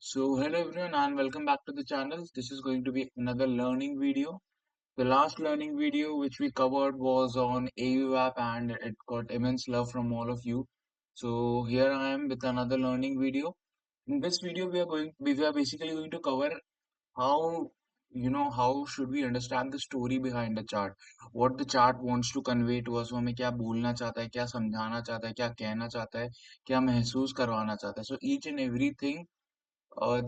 Hello everyone and welcome back to the channel. This is going to be another learning video. The last learning video which we covered was on AU app and it got immense love from all of you. So here I am with another learning video. In this video we are basically going to cover how how should we understand the story behind the chart, what the chart wants to convey to us, वो हमें क्या बोलना चाहता है, क्या समझाना चाहता है, क्या कहना चाहता है, क्या महसूस करवाना चाहता है. So each and everything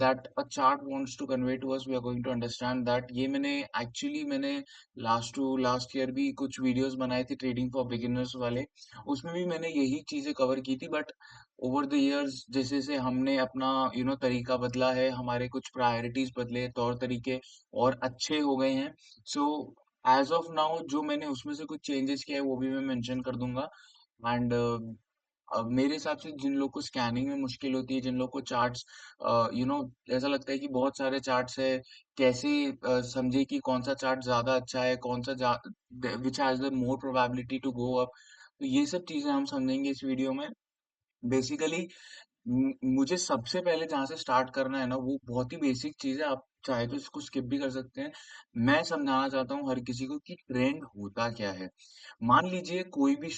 that a chart wants to convey to us, we are going to understand that. ये मैंने लास्ट ईयर भी कुछ वीडियोस बनाए थे ट्रेडिंग फॉर बिगिनर्स वाले. उसमें भी मैंने यही चीजें कवर की थी, बट ओवर द इयर्स जैसे जैसे हमने अपना तरीका बदला है, हमारे कुछ प्रायोरिटीज बदले, तौर तरीके और अच्छे हो गए हैं. सो एज ऑफ नाउ जो मैंने उसमें से कुछ चेंजेस किया है वो भी मैं मेंशन कर दूंगा. एंड मेरे हिसाब से जिन लोग को स्कैनिंग में मुश्किल होती है, जिन लोग को चार्ट्स ऐसा लगता है कि बहुत सारे चार्ट्स है, कैसे समझे कि कौन सा चार्ट ज्यादा अच्छा है, कौन सा which has the more probability to go up. तो ये सब चीजें हम समझेंगे इस वीडियो में. बेसिकली मुझे सबसे पहले जहाँ से स्टार्ट करना है ना, वो बहुत ही बेसिक चीज़ है, आप चाहे तो इसको स्किप भी कर सकते हैं. मैं समझाना चाहता हूँ हर किसी को कि ट्रेंड होता क्या है. मान लीजिए कोई भी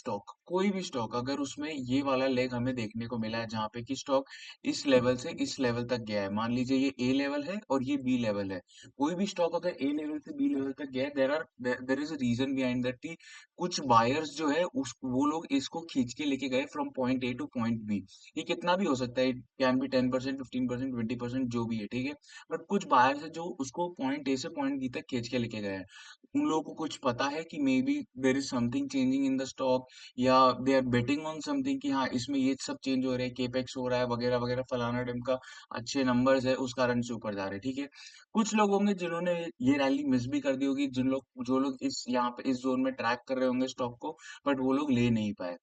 स्टॉक अगर उसमें ये वाला लेग हमें देखने को मिला है जहाँ पे कि स्टॉक इस लेवल से इस लेवल तक गया है. मान लीजिए ये ए लेवल है और ये बी लेवल है. कोई भी स्टॉक अगर ए लेवल से बी लेवल तक गया है, there is a reason behind that कि कुछ बायर्स जो है उस वो लोग इसको खींच के लेके गए from point A to point B. ये कितना भी हो सकता है, इट कैन बी 10%, 15%, 20%, जो भी है, ठीक है. बट कुछ बायर्स है जो उसको पॉइंट ए से पॉइंट बी तक खींच के लेके गए हैं. उन लोगों को कुछ पता है कि may be there is something changing in the stock, या they are betting on something कि हाँ इसमें ये सब चेंज हो रहा है, केपेक्स हो रहा है वगैरह वगैरह, फलाना टाइम का अच्छे नंबर्स है उस कारण से ऊपर जा रहे हैं, ठीक है. कुछ लोग होंगे जिन्होंने ये रैली मिस भी कर दी होगी, जो लोग इस यहाँ पे इस जोन में ट्रैक कर रहे होंगे स्टॉक को, बट वो लोग ले नहीं पाए.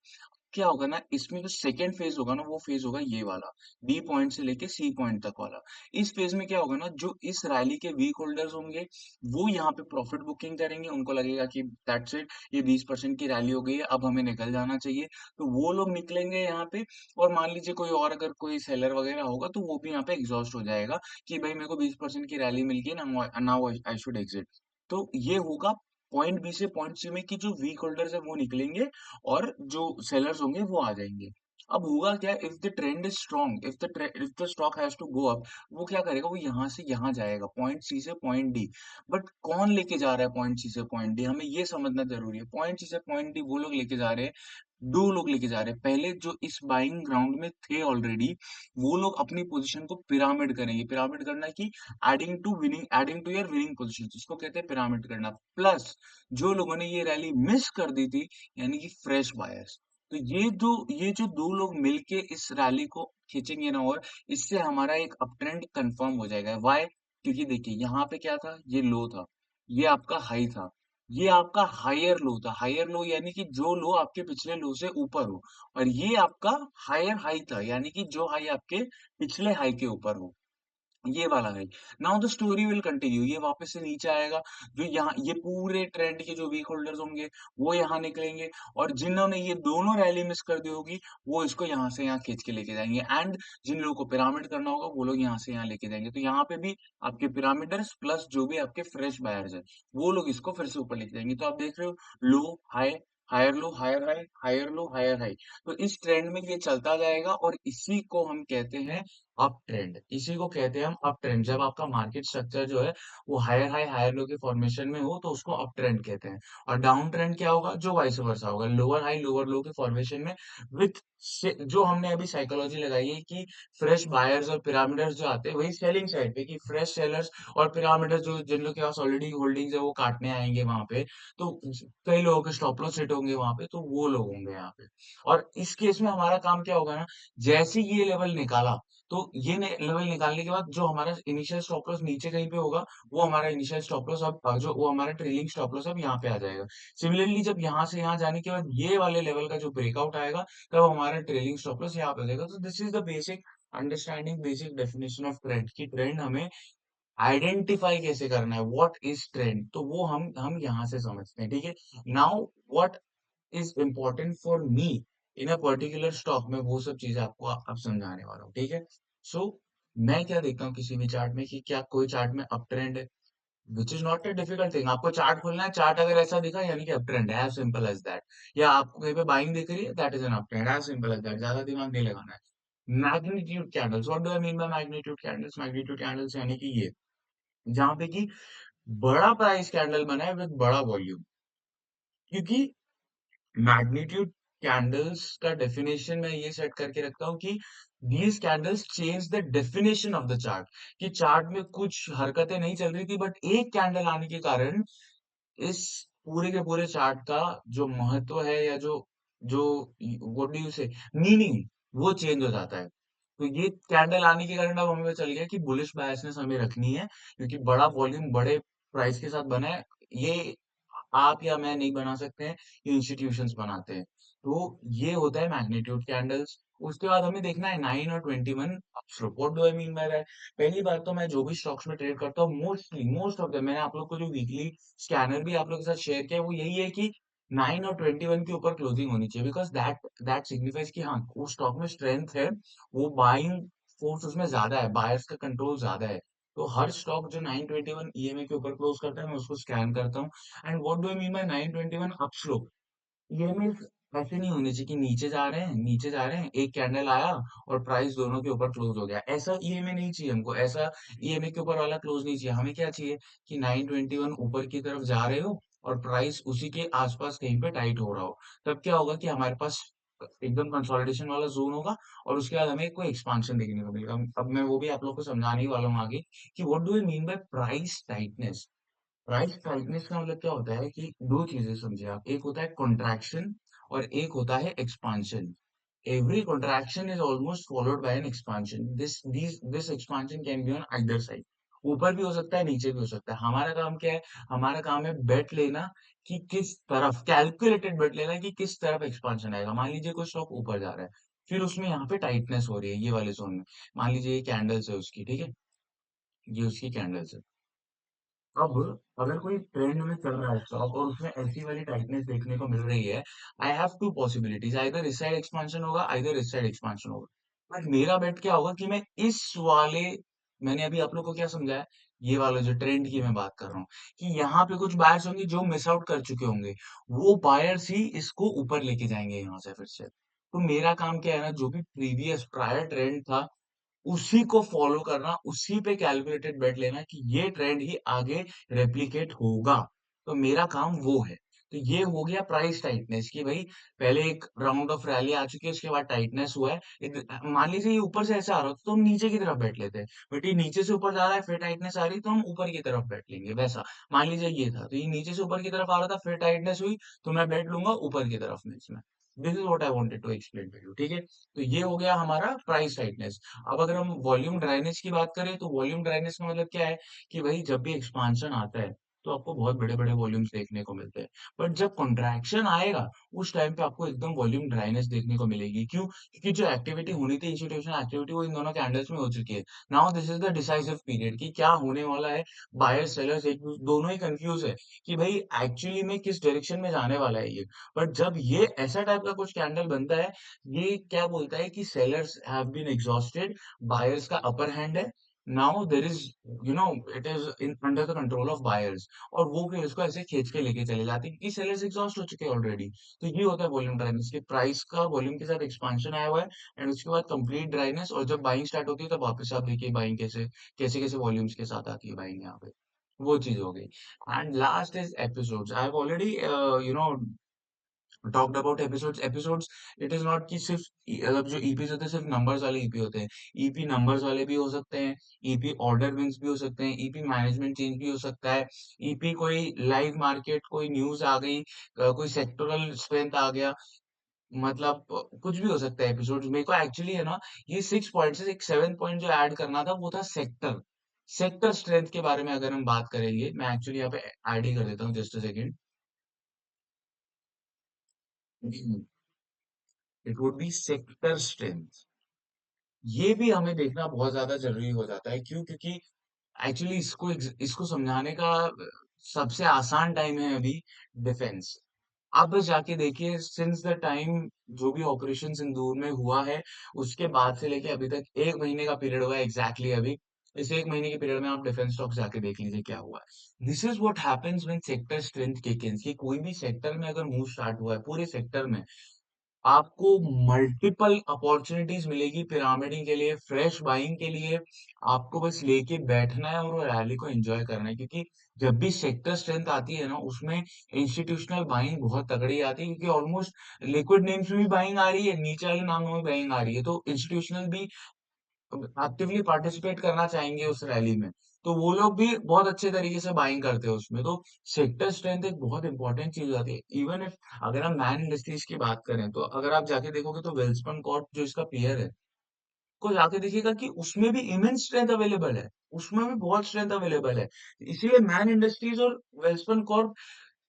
क्या होगा ना, इसमें जो सेकंड फेज होगा ना, वो फेज होगा ये वाला, बी पॉइंट से लेके सी पॉइंट तक वाला. इस फेज में क्या होगा ना, जो इस रैली के वीक होल्डर्स होंगे वो यहाँ पे प्रॉफिट बुकिंग करेंगे. उनको लगेगा कि दैट्स इट, ये 20% की रैली हो गई है, अब हमें निकल जाना चाहिए. तो वो लोग निकलेंगे यहाँ पे. और मान लीजिए कोई और अगर कोई सेलर वगैरह होगा तो वो भी यहाँ पे एग्जॉस्ट हो जाएगा कि भाई मेरे को 20% की रैली मिल गई ना, नाउ आई शुड एग्जिट. तो ये होगा पॉइंट बी से पॉइंट सी में कि जो वीक होल्डर्स है वो निकलेंगे और जो सेलर्स होंगे वो आ जाएंगे. अब होगा क्या, if the trend is strong, if the stock has to go up, वो क्या करेगा, वो यहाँ से यहाँ जाएगा पॉइंट सी से पॉइंट डी. बट कौन लेके जा रहा है पॉइंट सी से पॉइंट डी, हमें ये समझना जरूरी है. पॉइंट सी से पॉइंट डी वो लोग लेके जा रहे हैं, दो लोग लेके जा रहे हैं. पहले जो इस बाइंग ग्राउंड में थे ऑलरेडी, वो लोग अपनी पोजीशन को पिरामिड करेंगे. पिरामिड करना कि adding to your winning position, इसको कहते हैं पिरामिड करना. प्लस जो लोगों ने ये रैली मिस कर दी थी, यानी कि फ्रेश बायर्स. तो ये जो दो लोग मिलके इस रैली को खींचेंगे ना, और इससे हमारा एक अप ट्रेंड कंफर्म हो जाएगा. व्हाई? क्योंकि देखिए यहाँ पे क्या था, ये लो था, ये आपका हाई था, ये आपका हायर लो था. हायर लो यानी कि जो लो आपके पिछले लो से ऊपर हो, और ये आपका हायर हाई था, यानी कि जो हाई आपके पिछले हाई के ऊपर हो, ये वाला है. Now the story will continue, ये वापस से नीचे आएगा. जो यहाँ ये पूरे ट्रेंड के जो वीक होल्डर्स होंगे वो यहाँ निकलेंगे, और जिन्होंने ये दोनों रैली मिस कर दी होगी वो इसको यहाँ से यहाँ खींच के लेके जाएंगे. एंड जिन लोगों को पिरामिड करना होगा वो लोग यहाँ से यहाँ लेके जाएंगे. तो यहाँ पे भी आपके पिरामिडर्स प्लस जो भी आपके फ्रेश बायर्स है, वो लोग इसको फिर से ऊपर लेके जाएंगे. तो आप देख रहे हो, low high, higher low, higher high, higher low, higher high. तो इस ट्रेंड में ये चलता जाएगा, और इसी को हम कहते हैं अप ट्रेंड. इसी को कहते हैं हम अप ट्रेंड. जब आपका मार्केट स्ट्रक्चर जो है वो हायर हाई हायर लो के फॉर्मेशन में हो तो उसको अप ट्रेंड कहते हैं. और डाउन ट्रेंड क्या होगा, जो वाइस वर्सा होगा, लोअर हाई लोअर लो के फॉर्मेशन में, विथ जो हमने अभी साइकोलॉजी लगाई है कि फ्रेश बायर्स और पिरामिडर्स जो आते हैं वही सेलिंग साइड पे, कि फ्रेश सेलर्स और पिरामिडर्स जो जिन लोग के पास ऑलरेडी होल्डिंग्स है वो काटने आएंगे वहां पे. तो कई लोगों के स्टॉप लॉस हिट होंगे वहां पे, तो वो लोग होंगे यहाँ पे. और इस केस में हमारा काम क्या होगा ना, जैसे ये लेवल निकाला, तो ये लेवल निकालने के बाद जो हमारा इनिशियल स्टॉप लॉस नीचे कहीं पे होगा, वो हमारा इनिशियल स्टॉप लॉस अब जो वो हमारा ट्रेलिंग स्टॉप लॉस अब यहाँ पे आ जाएगा. सिमिलरली जब यहाँ से यहाँ जाने के बाद ये वाले लेवल का जो ब्रेकआउट आएगा, तब हमारा ट्रेलिंग स्टॉप लॉस यहाँ पे आ जाएगा. तो this is the basic understanding, basic definition of trend, की ट्रेंड हमें आइडेंटिफाई कैसे करना है, व्हाट इज ट्रेंड, तो वो हम यहाँ से समझते हैं, ठीक है. Now what is important for me in a particular stock में, वो सब चीजें आपको अब समझाने वाला हूँ, ठीक है. सो मैं क्या देखता हूँ किसी भी चार्ट में कि क्या कोई चार्ट में अप ट्रेंड है, which is not a difficult thing. आपको चार्ट खोलना है, चार्ट अगर ऐसा दिखा यानी कि अप ट्रेंड है, एज सिंपल एज दैट। या आपको कहीं पे बाइंग दिख रही है, that is an up trend, as simple as that. ज्यादा दिमाग नहीं लगाना है। Magnitude candles, what do I mean by magnitude candles? Magnitude candles यानी कि ये, जहां पे कि बड़ा प्राइस कैंडल बना है विद बड़ा वॉल्यूम। क्योंकि मैग्नीट्यूड कैंडल्स का डेफिनेशन मैं ये सेट करके रखता हूँ कि these candles change the definition of the chart. कि चार्ट में कुछ हरकतें नहीं चल रही थी, बट एक कैंडल आने के कारण इस पूरे के पूरे चार्ट का जो महत्व है, या जो जो व्हाट डू यू से मीनिंग, वो चेंज हो जाता है। तो ये कैंडल आने के कारण अब हमें पता चल गया कि बुलिश बायसनेस हमें रखनी है, क्योंकि बड़ा वॉल्यूम बड़े प्राइस के साथ बना है। ये आप या मैं नहीं बना सकते हैं, ये इंस्टीट्यूशंस बनाते हैं। तो ये होता है मैग्नीट्यूड कैंडल्स। उसके बाद हमें देखना है 9 और 21 upstroke. What do I mean by that? पहली बात तो मैं जो भी स्टॉक्स में ट्रेड करता हूँ, मोस्ट ऑफ द, मैंने आप लोग को जो वीकली स्कैनर भी आप लोग के साथ शेयर किया है, वो यही है कि 9 और 21 के ऊपर क्लोजिंग होनी चाहिए। बिकॉज दैट दैट सिग्निफाइज कि हाँ, उस स्टॉक में स्ट्रेंथ है, वो बाइंग फोर्स उसमें ज्यादा है, बायर्स का कंट्रोल ज्यादा है। तो हर स्टॉक जो 921 ईएमए के ऊपर क्लोज करता है, मैं उसको स्कैन करता हूँ। And what do I mean bye 921 अपस्लोप? ये मीन्स ऐसे नहीं होने चाहिए कि नीचे जा रहे हैं, नीचे जा रहे हैं, एक कैंडल आया और प्राइस दोनों के ऊपर क्लोज हो गया। ऐसा ईएमए नहीं चाहिए हमको, ऐसा ईएमए के ऊपर वाला क्लोज नहीं चाहिए। हमें क्या चाहिए कि 921 ऊपर की तरफ जा रहे हो और प्राइस उसी के आसपास कहीं पे टाइट हो रहा हो। तब क्या होगा कि हमारे पास एकदम कंसोलिडेशन वाला जोन होगा, और उसके बाद हमें कोई एक्सपांशन देखने को मिलेगा। अब मैं वो भी आप लोग को समझाने ही वाला हूँ आगे कि what do you mean by price tightness. Price tightness का मतलब क्या होता है कि दो चीजें समझिए आप, एक होता है कॉन्ट्रैक्शन और एक होता है expansion. Every contraction is almost followed by an expansion. This expansion can be on either side. ऊपर भी हो सकता है, नीचे भी हो सकता है। हमारा काम क्या है? हमारा काम है बेट लेना कि किस तरफ, कैलकुलेटेड बेट लेना कि किस तरफ एक्सपांशन आएगा। मान लीजिए कोई स्टॉक ऊपर जा रहा है, फिर उसमें यहाँ पे टाइटनेस हो रही है ये वाले जोन में। मान लीजिए ये कैंडल्स है उसकी, ठीक है, ये उसकी कैंडल्स है। अब अगर कोई ट्रेंड में चल रहा है स्टॉक और उसमें ऐसी वाली टाइटनेस देखने को मिल रही है, I have to possibilities, either इस साइड एक्सपांशन होगा, आइदर इस साइड एक्सपांशन होगा। बट मेरा बेट क्या होगा कि मैं इस वाले, मैंने अभी आप लोग को क्या समझाया, ये वाला जो ट्रेंड की मैं बात कर रहा हूँ, कि यहाँ पे कुछ बायर्स होंगे जो मिस आउट कर चुके होंगे, वो बायर्स ही इसको ऊपर लेके जाएंगे यहाँ से फिर से। तो मेरा काम क्या है ना, जो भी प्रीवियस प्रायर ट्रेंड था, उसी को फॉलो करना, उसी पे कैलकुलेटेड बेट लेना कि ये ट्रेंड ही आगे रेप्लिकेट होगा। तो मेरा काम वो है। तो ये हो गया प्राइस टाइटनेस कि भाई पहले एक राउंड ऑफ रैली आ चुकी है, उसके बाद टाइटनेस हुआ है। मान लीजिए ये ऊपर से ऐसे आ रहा था तो हम नीचे की तरफ बैठ लेते हैं, बट ये नीचे से ऊपर जा रहा है फिर टाइटनेस आ रही है तो हम ऊपर की तरफ बैठ लेंगे, वैसा। मान लीजिए ये था, तो ये नीचे से ऊपर की तरफ आ रहा था, फिर टाइटनेस हुई, तो मैं बैठ लूंगा ऊपर की तरफ में इसमें। This is what I wanted to explain to you, ठीक है। तो ये हो गया हमारा प्राइस टाइटनेस। अब अगर हम वॉल्यूम ड्राइनेस की बात करें, तो वॉल्यूम ड्राइनेस का मतलब क्या है कि भाई जब भी एक्सपांशन आता है तो आपको बहुत बड़े बड़े वॉल्यूम्स देखने को मिलते हैं। बट जब कॉन्ट्रैक्शन आएगा, उस टाइम पे आपको एकदम वॉल्यूम ड्राइनेस देखने को मिलेगी। क्यों? क्योंकि जो एक्टिविटी होनी थी, इंस्टीट्यूशनल एक्टिविटी, वो इन दोनों कैंडल्स में हो चुकी है। Now this is the decisive period कि क्या होने वाला है। बायर्स सेलर्स एक दोनों ही कंफ्यूज है कि भाई एक्चुअली में किस डायरेक्शन में जाने वाला है ये। बट जब ये ऐसा टाइप का कुछ कैंडल बनता है, ये क्या बोलता है कि sellers have been exhausted, buyers का अपर हैंड है। Now there is, it is in under the control of buyers, और वो फिर इसको ऐसे खींच के लेके चले जाते हैं क्योंकि सेलर्स एग्जॉस्ट हो चुके हैं ऑलरेडी। तो ये होता है वॉल्यूम ड्राइनेस, कि प्राइस का वॉल्यूम के साथ एक्सपांशन आया हुआ है, एंड उसके बाद कंप्लीट ड्राइनेस, और जब बाइंग स्टार्ट होती है तब वापस आप देखिए बाइंग कैसे कैसे कैसे वॉल्यूम्स के साथ आती है बाइंग यहाँ पे। वो चीज हो गई। And last is episodes. I have already talked about episodes. It is not कि सिर्फ मतलब जो ईपीज होते हैं सिर्फ नंबर्स वाले ईपी होते हैं। ईपी नंबर्स वाले भी हो सकते हैं, ईपी ऑर्डर विंस भी हो सकते हैं, ईपी मैनेजमेंट चेंज भी हो सकता है, ईपी कोई लाइव मार्केट कोई न्यूज आ गई, कोई सेक्टोरल स्ट्रेंथ आ गया, मतलब कुछ भी हो सकता है एपिसोड। मेरे को एक्चुअली है ना, ये 6 पॉइंट से एक 7 पॉइंट जो ऐड करना था वो था सेक्टर, सेक्टर स्ट्रेंथ के बारे में अगर हम बात करेंगे। मैं एक्चुअली यहाँ पे ऐड ही कर देता हूँ, just a second. It would be sector strength. ये भी हमें देखना बहुत ज्यादा जरूरी हो जाता है। क्यों? क्योंकि एक्चुअली इसको समझाने का सबसे आसान टाइम है अभी डिफेंस। आप बस जाके देखिए सिंस द टाइम जो भी ऑपरेशन सिंदूर में हुआ है, उसके बाद से लेके अभी तक 1 महीने का पीरियड हुआ है एग्ज़ैक्टली अभी। इस 1 महीने के पीरियड में आप डिफेंस स्टॉक्स जाके देख लीजिए क्या हुआ है। This is what happens when sector strength kick in कि कोई भी सेक्टर में अगर मूव स्टार्ट हुआ है, पूरे सेक्टर में आपको मल्टीपल अपॉर्चुनिटीज मिलेगी पिरामिडिंग के लिए, फ्रेश बाइंग के लिए। आपको बस लेके बैठना है और वो रैली को एंजॉय करना है, क्योंकि जब भी सेक्टर स्ट्रेंथ आती है ना, उसमें इंस्टीट्यूशनल बाइंग बहुत तगड़ी आती है, क्योंकि ऑलमोस्ट लिक्विड नेम्स में भी बाइंग आ रही है, नीचे वाले नामों में बाइंग आ रही है, तो इंस्टीट्यूशनल भी एक्टिवली पार्टिसिपेट करना चाहेंगे उस रैली में। तो वो लोग भी बहुत अच्छे तरीके से बाइंग करते हैं उसमें। तो सेक्टर स्ट्रेंथ एक बहुत इंपॉर्टेंट चीज हो जाती है। इवन इफ अगर हम मैन इंडस्ट्रीज की बात करें, तो अगर आप जाके देखोगे तो वेल्सपन कॉर्प जो इसका पीयर है, को जाके देखिएगा कि उसमें भी इमेंस स्ट्रेंथ अवेलेबल है। उसमें भी बहुत स्ट्रेंथ अवेलेबल है। इसीलिए मैन इंडस्ट्रीज और वेल्सपन कॉर्प,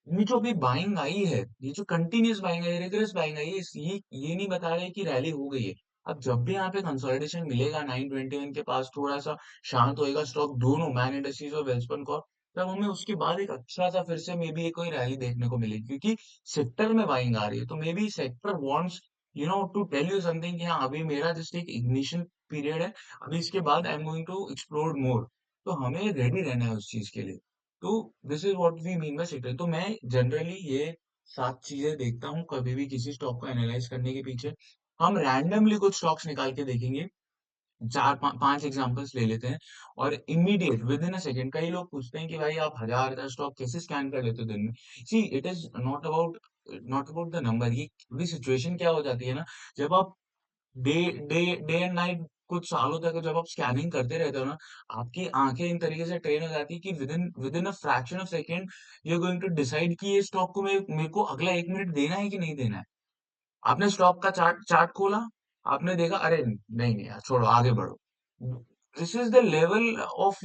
ये जो अभी बाइंग आई है, ये जो कंटिन्यूअस बाइंग है, रिगरस बाइंग आई है, ये नहीं बता रहे कि रैली हो गई है। अब जब भी यहाँ पे कंसोलिडेशन मिलेगा 921 के पास, थोड़ा सा शांत होएगा स्टॉक दोनों मैन इंडस्ट्रीज और वेल्सपन कॉर्प, तब हमें उसके बाद एक अच्छा सा फिर से मे बी कोई रैली देखने को मिलेगी, क्योंकि सेक्टर में बाइंग आ रही है। तो maybe sector wants to tell you something कि हाँ, अभी मेरा जस्ट एक इग्निशन पीरियड है, अभी इसके बाद I am going to explore more. तो हमें रेडी रहना है उस चीज के लिए। तो this is what we mean by secret. तो मैं जनरली ये 7 चीजें देखता हूँ कभी भी किसी स्टॉक को एनालाइज करने के पीछे। हम रैंडमली कुछ स्टॉक्स निकाल के देखेंगे, 5 एग्जांपल्स ले लेते हैं, और immediate with in a second, कई लोग पूछते हैं कि भाई आप हजार स्टॉक कैसे स्कैन कर लेते हो दिन में। See it is not about the number. ये भी सिचुएशन क्या हो जाती है ना, जब आप day day day and night कुछ सालों तक जब आप स्कैनिंग करते रहते हो ना, आपकी आंखें इन तरीके से ट्रेन हो जाती है कि within a fraction of second you are going to decide कि ये स्टॉक को मेरे को अगला 1 मिनट देना है कि नहीं देना है। आपने स्टॉक का चार्ट चार्ट खोला, आपने देखा, अरे नहीं नहीं यार, छोड़ो, आगे बढ़ो। This is the level of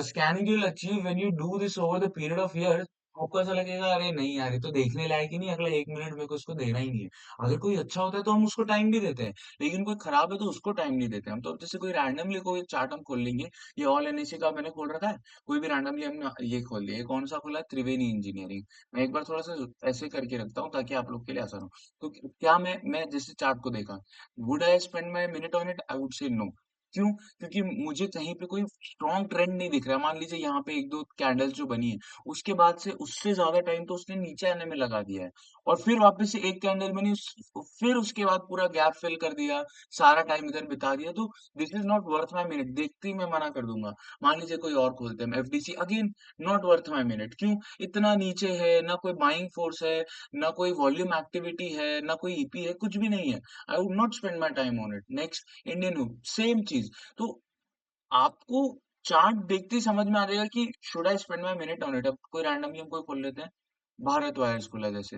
scanning you will achieve when you do this over the period of year. आपको ऐसा लगेगा, अरे नहीं यार, ये तो देखने लायक ही नहीं, अगला 1 मिनट मेरे को इसको देना ही नहीं है। अगर कोई अच्छा होता है तो हम उसको टाइम भी देते हैं, लेकिन कोई खराब है तो उसको टाइम नहीं देते हम। तो जैसे कोई रैंडमली कोई चार्ट हम खोल लेंगे, ये ऑल एनएसी का मैंने खोल रखा है, कोई भी रैंडमली हमने ये खोल लिया। ये कौन सा खोला है? त्रिवेणी इंजीनियरिंग। मैं एक बार थोड़ा सा ऐसे करके रखता हूँ ताकि आप लोग के लिए आसान हो। तो क्या मैं जैसे चार्ट को देखा, would I spend my minute on it? I would say no. क्यों? क्योंकि मुझे कहीं पे कोई स्ट्रॉन्ग ट्रेंड नहीं दिख रहा है। मान लीजिए यहाँ पे एक दो कैंडल्स जो बनी है, उसके बाद से उससे ज्यादा टाइम तो उसने नीचे आने में लगा दिया है, और फिर वापस से एक कैंडल बनी, फिर उसके बाद पूरा गैप फिल कर दिया, सारा टाइम इधर बिता दिया। तो this is not worth my minute. देखते ही मैं मना कर दूंगा। मान लीजिए कोई और खोलते हैं, FDC, again not worth my minute. क्यों? इतना नीचे है, ना कोई बाइंग फोर्स है, ना कोई वॉल्यूम एक्टिविटी है, ना कोई ईपी है, कुछ भी नहीं है। I would not spend my time on it. Next, Indian hook, same चीज। तो आपको चार्ट देखते ही समझ में आ जाएगा कि should I spend my minute on it. अब कोई रैंडमली हम कोई खोल लेते हैं, भारत वायर्स खोला जैसे।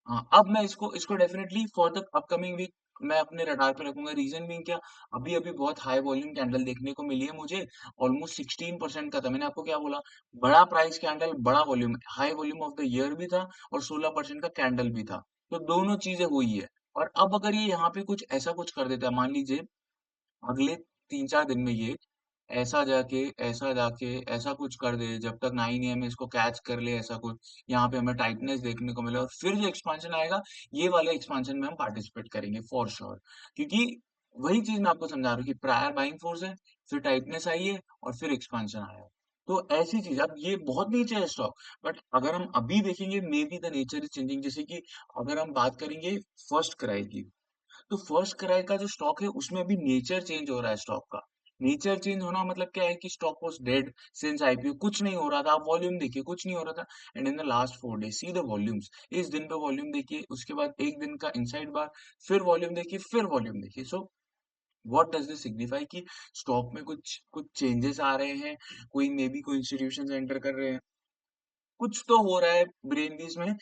हाँ, अब मैं इसको इसको definitely for the upcoming week मैं अपने रडार पे रखूंगा। रीजन भी क्या, अभी अभी बहुत हाई वॉल्यूम कैंडल देखने को मिली है मुझे। ऑलमोस्ट 16% का था, मैंने आपको क्या बोला, बड़ा प्राइस कैंडल, बड़ा volume, high volume of the year भी था, और 16% का कैंडल भी था। तो दोनों चीजें हुई है। और अब अगर ये यहाँ पे कुछ ऐसा कुछ कर देता है, मान लीजिए अगले 3-4 दिन में ये ऐसा जाके ऐसा कुछ कर दे, जब तक 9 AM इसको कैच कर ले, ऐसा कुछ यहाँ पे हमें टाइटनेस देखने को मिले, और फिर जो एक्सपांशन आएगा, ये वाले एक्सपांशन में हम पार्टिसिपेट करेंगे फॉर श्योर। क्योंकि वही चीज मैं आपको समझा रहा हूँ कि प्रायर बाइंग फोर्स है, फिर टाइटनेस आई है, और फिर एक्सपांशन आया है। तो ऐसी चीज, अब ये बहुत नीचे है स्टॉक, बट अगर हम अभी देखेंगे, may be the nature is changing. जैसे कि अगर हम बात करेंगे फर्स्ट क्राई की, तो फर्स्ट क्राई का जो स्टॉक है, उसमें अभी नेचर चेंज हो रहा है स्टॉक का। नेचर चेंज होना मतलब क्या है कि stock was dead since IPO, कुछ नहीं हो रहा था। आप वॉल्यूम देखिए, कुछ नहीं हो रहा था। And in the last 4 days see the volumes. इस दिन पे वॉल्यूम देखिए, उसके बाद एक दिन का इनसाइड बार, फिर वॉल्यूम देखिए, फिर वॉल्यूम देखिए। So what does this signify कि स्टॉक में कुछ कुछ चेंजेस आ रहे हैं, कोई मे बी कोई इंस्टीट्यूशन एंटर कर रहे हैं, कुछ तो हो रहा है ब्रेन बीज में,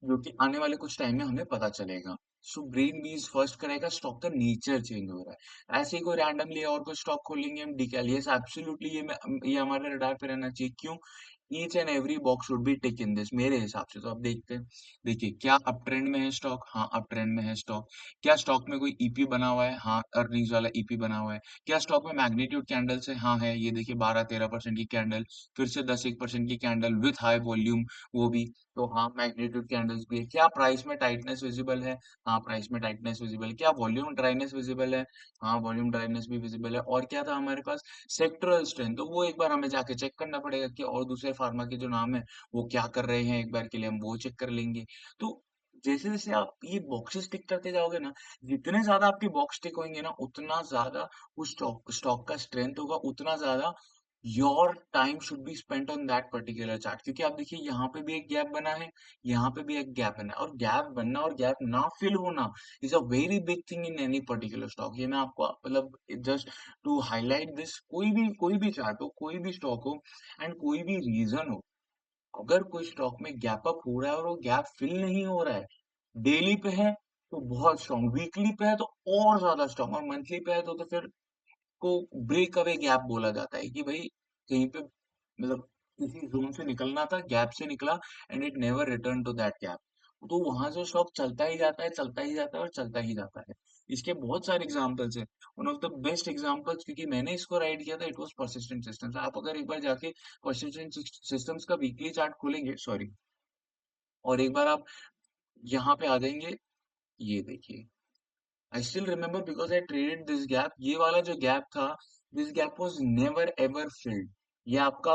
जो कि आने वाले कुछ टाइम में हमें पता चलेगा। सो ब्रेन बीज फर्स्ट करेगा, स्टॉक का नेचर चेंज हो रहा है। ऐसे ही कोई रैंडमली और कोई स्टॉक खोलेंगे हम, डीकैल, यस एब्सोल्युटली, ये हमारे रडार पे रहना चाहिए। क्यों? Each and every box should be tick in this, मेरे हिसाब से। तो आप देखते हैं, देखिए क्या अप ट्रेंड में है स्टॉक? हाँ, अप ट्रेंड में है स्टॉक। क्या स्टॉक में कोई ईपी बना हुआ है? हाँ, अर्निंग्स वाला ईपी बना हुआ है। क्या स्टॉक में मैग्नीट्यूड कैंडल्स है? हाँ है, ये देखिए 12-13% की कैंडल, फिर से 10-1% की कैंडल विथ हाई वॉल्यूम, वो भी। तो हाँ, मैग्नीट्यूड कैंडल्स भी है। क्या प्राइस में टाइटनेस विजिबल है? हाँ, प्राइस में टाइटनेस विजिबल है। क्या वॉल्यूम ड्राइनेस विजिबल है? हाँ, वॉल्यूम ड्राइनेस भी विजिबल है। और क्या था हमारे पास? Sectoral strength. तो वो एक बार हमें जाके चेक करना पड़ेगा कि और दूसरे फार्मा के जो नाम है वो क्या कर रहे हैं, एक बार के लिए हम वो चेक कर लेंगे। तो जैसे जैसे आप ये बॉक्सेस टिक करते जाओगे ना, जितने ज्यादा आपके बॉक्स टिक होंगे ना, उतना ज्यादा उस स्टॉक स्टॉक का स्ट्रेंथ होगा, उतना ज्यादा your time should be spent on that particular chart. क्योंकि आप देखिए यहाँ पे भी एक गैप बना है, यहाँ पे भी एक गैप बना है, और गैप बनना और गैप ना फिल होना is a very big thing in any particular stock. ये मैं आपको मतलब जस्ट टू हाईलाइट दिस, कोई भी चार्ट हो, कोई भी स्टॉक हो, एंड कोई भी रीजन हो, अगर कोई स्टॉक में गैप अप हो रहा है और वो गैप फिल नहीं हो रहा है, डेली पे है तो बहुत स्ट्रॉन्ग, वीकली पे है तो और ज्यादा स्ट्रॉन्ग, और मंथली पे है तो फिर को ब्रेक अवे गैप बोला जाता है कि भाई कहीं पे मतलब किसी जोन से निकलना था, गैप से निकला, and it never return to that gap. तो वहां से स्टॉक चलता ही जाता है, चलता ही जाता है और चलता ही जाता है। इसके बहुत सारे एग्जांपल्स हैं। One of the best examples, क्योंकि मैंने इसको राइड किया था, इट वाज परसिस्टेंट सिस्टम्स। आप अगर एक बार जाके परसिस्टेंट सिस्टम्स का वीकली चार्ट खोलेंगे, सॉरी, और एक बार आप यहाँ पे आ जाएंगे, ये देखिए, I still remember because I traded this gap. ये वाला जो गैप था, this gap was never ever filled. ये आपका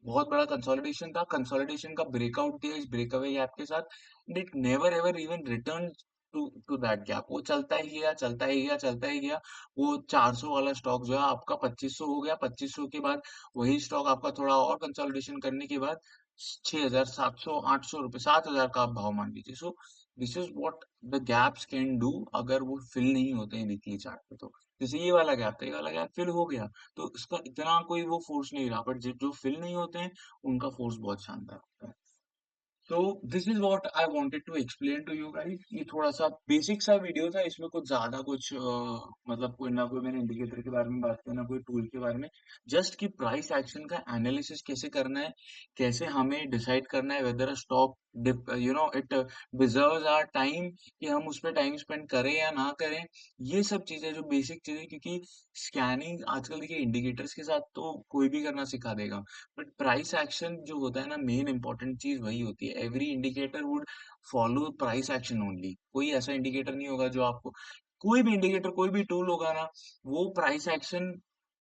बहुत बड़ा कंसोलिडेशन था, कंसोलिडेशन का ब्रेकआउट दिया इस ब्रेकअवे गैप के साथ, and it never ever even return to that gap. वो चलता ही गया, चलता ही गया, चलता ही गया। वो 400 वाला स्टॉक जो है आपका 2500 हो गया, 2500 के बाद वही स्टॉक आपका थोड़ा और कंसोलिडेशन करने के बाद 6000, 700, 800 रुपए, 7000 का आप भाव मान लीजिए। So this is what the gaps can do अगर वो फिल नहीं होते हैं वीकली चार्ट पे। तो जैसे ये वाला गैप था, ये वाला गैप फिल हो गया, तो इसका इतना कोई वो फोर्स नहीं रहा, बट जो फिल नहीं होते हैं उनका फोर्स बहुत शानदार होता है। तो this is what I wanted to explain to you guys. ये थोड़ा सा बेसिक सा वीडियो था, इसमें कुछ ज्यादा कुछ मतलब कोई ना कोई मैंने इंडिकेटर के बारे में बात किया, ना कोई टूल के बारे में। जस्ट कि प्राइस एक्शन का एनालिसिस कैसे करना है, कैसे हमें डिसाइड करना है whether a stock it deserves our time, कि हम उस पर टाइम स्पेंड करें या ना करें। ये सब चीजें जो बेसिक चीजें, क्योंकि स्कैनिंग आजकल देखिए इंडिकेटर्स के साथ तो कोई भी करना सिखा देगा, बट प्राइस एक्शन जो होता है ना, मेन इंपॉर्टेंट चीज वही होती है। Every indicator would follow price action only. कोई ऐसा इंडिकेटर नहीं होगा जो आपको, कोई भी इंडिकेटर, कोई भी टूल होगा ना, वो प्राइस एक्शन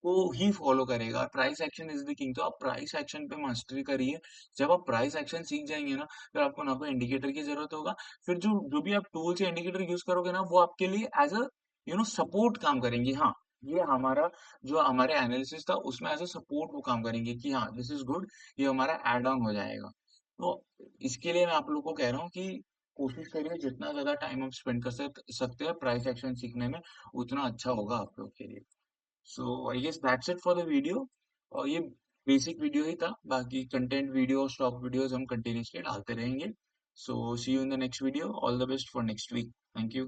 को ही फॉलो करेगा। Price action is the king. तो आप प्राइस एक्शन पे मास्टरी करिए। जब आप प्राइस एक्शन सीख जाएंगे ना, फिर आपको ना कोई इंडिकेटर की जरूरत होगा। फिर जो जो भी आप टूल्स या इंडिकेटर यूज करोगे ना, वो आपके लिए एज अ सपोर्ट काम करेंगे। हाँ, ये हमारा जो हमारे एनालिसिस था उसमें एज अ सपोर्ट वो काम करेंगे कि हाँ दिस इज गुड, ये हमारा एड ऑन हो जाएगा। तो इसके लिए मैं आप लोग को कह रहा हूँ कि कोशिश करिए जितना ज्यादा टाइम आप स्पेंड कर सकते हैं प्राइस एक्शन सीखने में, उतना अच्छा होगा आप लोग के लिए। So I guess that's it for the video. और ये बेसिक वीडियो ही था, बाकी कंटेंट वीडियो, स्टॉक वीडियोस हम कंटिन्यूसली डालते रहेंगे। So see you in the next video. All the best for next week. Thank you.